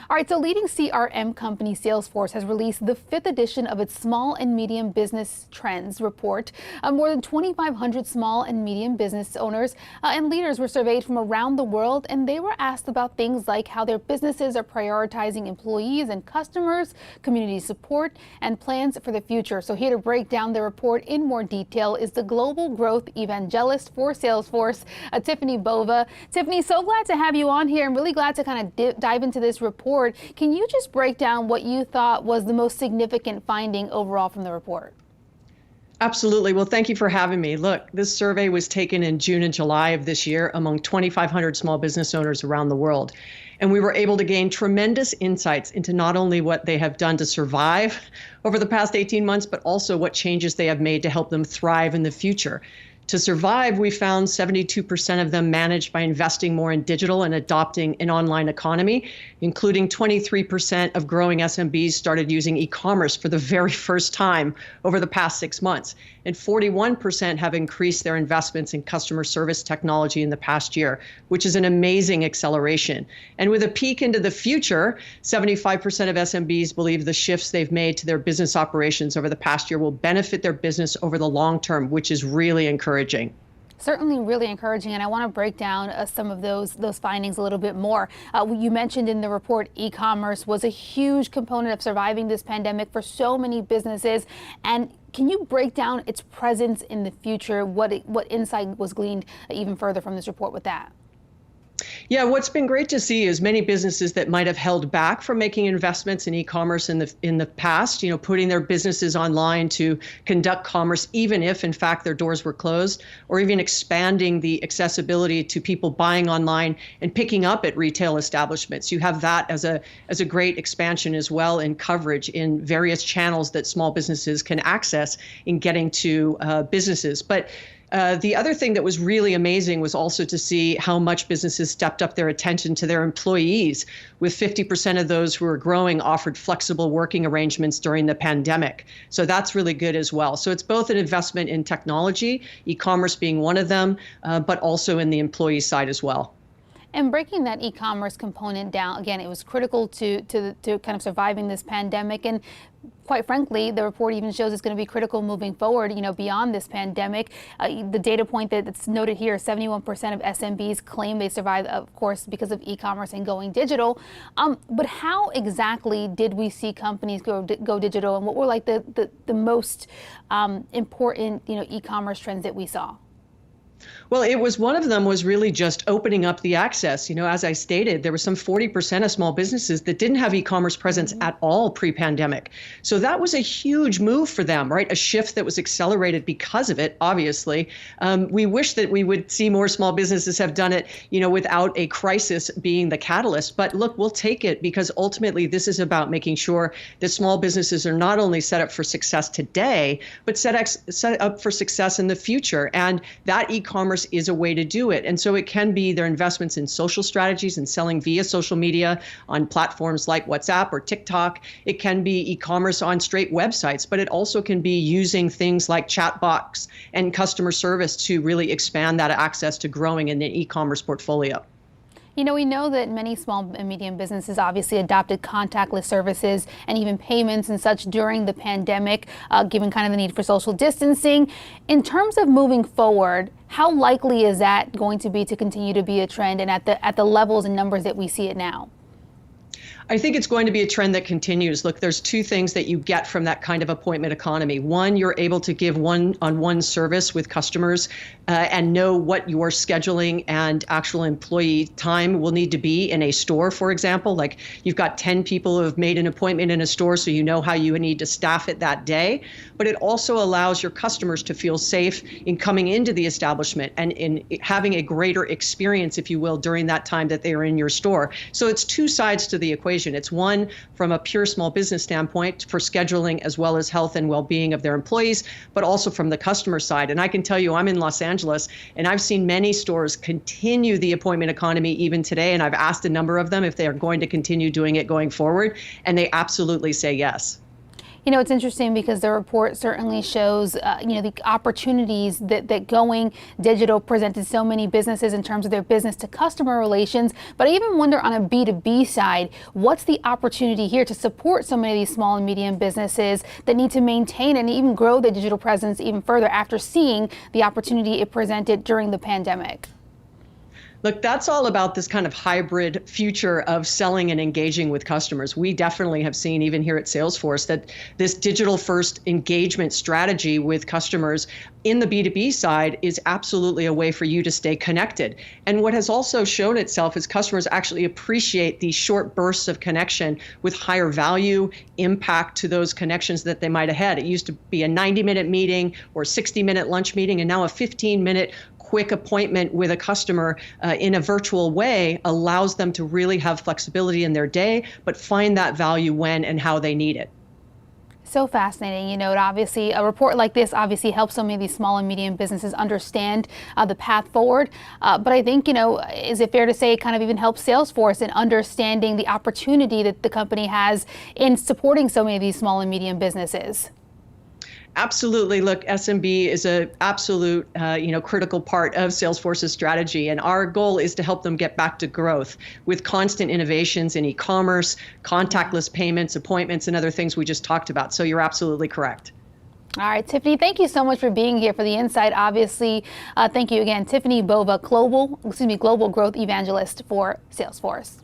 All right, so leading CRM company Salesforce has released the 5th edition of its Small and Medium Business Trends report. More than 2,500 small and medium business owners and leaders were surveyed from around the world, and they were asked about things like how their businesses are prioritizing employees and customers, community support, and plans for the future. So here to break down the report in more detail is the global growth evangelist for Salesforce, Tiffani Bova. Tiffani, so glad to have you on here. I'm really glad to kind of dive into this report. Can you just break down what you thought was the most significant finding overall from the report? Absolutely. Well, thank you for having me. Look, this survey was taken in June and July of this year among 2,500 small business owners around the world. And we were able to gain tremendous insights into not only what they have done to survive over the past 18 months, but also what changes they have made to help them thrive in the future. To survive, we found 72% of them managed by investing more in digital and adopting an online economy, including 23% of growing SMBs started using e-commerce for the very first time over the past 6 months. And 41% have increased their investments in customer service technology in the past year, which is an amazing acceleration. And with a peek into the future, 75% of SMBs believe the shifts they've made to their business operations over the past year will benefit their business over the long term, which is really encouraging. Certainly really encouraging, and I want to break down some of those findings a little bit more. You mentioned in the report e-commerce was a huge component of surviving this pandemic for so many businesses. And can you break down its presence in the future? What insight was gleaned even further from this report with that? Yeah, what's been great to see is many businesses that might have held back from making investments in e-commerce in the past, putting their businesses online to conduct commerce, even if in fact their doors were closed, or even expanding the accessibility to people buying online and picking up at retail establishments. You have that as a great expansion as well in coverage in various channels that small businesses can access in getting to businesses. But the other thing that was really amazing was also to see how much businesses stepped up their attention to their employees, with 50% of those who were growing offered flexible working arrangements during the pandemic. So that's really good as well. So it's both an investment in technology, e-commerce being one of them, but also in the employee side as well. And breaking that e-commerce component down, again, it was critical to kind of surviving this pandemic. And quite frankly, the report even shows it's going to be critical moving forward, beyond this pandemic. The data point that's noted here, 71% of SMBs claim they survived, of course, because of e-commerce and going digital. But how exactly did we see companies go digital, and what were like the most important, e-commerce trends that we saw? Well, one of them was really just opening up the access. As I stated, there was some 40% of small businesses that didn't have e-commerce presence at all pre-pandemic. So that was a huge move for them, right? A shift that was accelerated because of it, obviously. We wish that we would see more small businesses have done it, without a crisis being the catalyst. But look, we'll take it, because ultimately this is about making sure that small businesses are not only set up for success today, but set up for success in the future. And that e-commerce is a way to do it. And so it can be their investments in social strategies and selling via social media on platforms like WhatsApp or TikTok. It can be e-commerce on straight websites, but it also can be using things like chatbots and customer service to really expand that access to growing in the e-commerce portfolio. We know that many small and medium businesses obviously adopted contactless services and even payments and such during the pandemic, given kind of the need for social distancing. In terms of moving forward, how likely is that going to be to continue to be a trend, and at the levels and numbers that we see it now? I think it's going to be a trend that continues. Look, there's two things that you get from that kind of appointment economy. One, you're able to give one-on-one service with customers and know what your scheduling and actual employee time will need to be in a store, for example. Like, you've got 10 people who have made an appointment in a store, so you know how you need to staff it that day. But it also allows your customers to feel safe in coming into the establishment and in having a greater experience, if you will, during that time that they are in your store. So it's two sides to the equation. It's one from a pure small business standpoint for scheduling as well as health and well-being of their employees, but also from the customer side. And I can tell you, I'm in Los Angeles, and I've seen many stores continue the appointment economy even today. And I've asked a number of them if they are going to continue doing it going forward, and they absolutely say yes. You know, it's interesting because the report certainly shows, the opportunities that going digital presented so many businesses in terms of their business to customer relations. But I even wonder on a B2B side, what's the opportunity here to support so many of these small and medium businesses that need to maintain and even grow their digital presence even further after seeing the opportunity it presented during the pandemic? Look, that's all about this kind of hybrid future of selling and engaging with customers. We definitely have seen, even here at Salesforce, that this digital first engagement strategy with customers in the B2B side is absolutely a way for you to stay connected. And what has also shown itself is customers actually appreciate these short bursts of connection with higher value, impact to those connections that they might have had. It used to be a 90-minute meeting or 60-minute lunch meeting, and now a 15-minute quick appointment with a customer in a virtual way allows them to really have flexibility in their day, but find that value when and how they need it. So fascinating. You know, obviously a report like this obviously helps so many of these small and medium businesses understand the path forward. But I think, is it fair to say it kind of even helps Salesforce in understanding the opportunity that the company has in supporting so many of these small and medium businesses? Absolutely. Look, SMB is a absolute, critical part of Salesforce's strategy. And our goal is to help them get back to growth with constant innovations in e-commerce, contactless payments, appointments, and other things we just talked about. So you're absolutely correct. All right, Tiffani, thank you so much for being here for the insight. Obviously, thank you again, Tiffani Bova, global growth evangelist for Salesforce.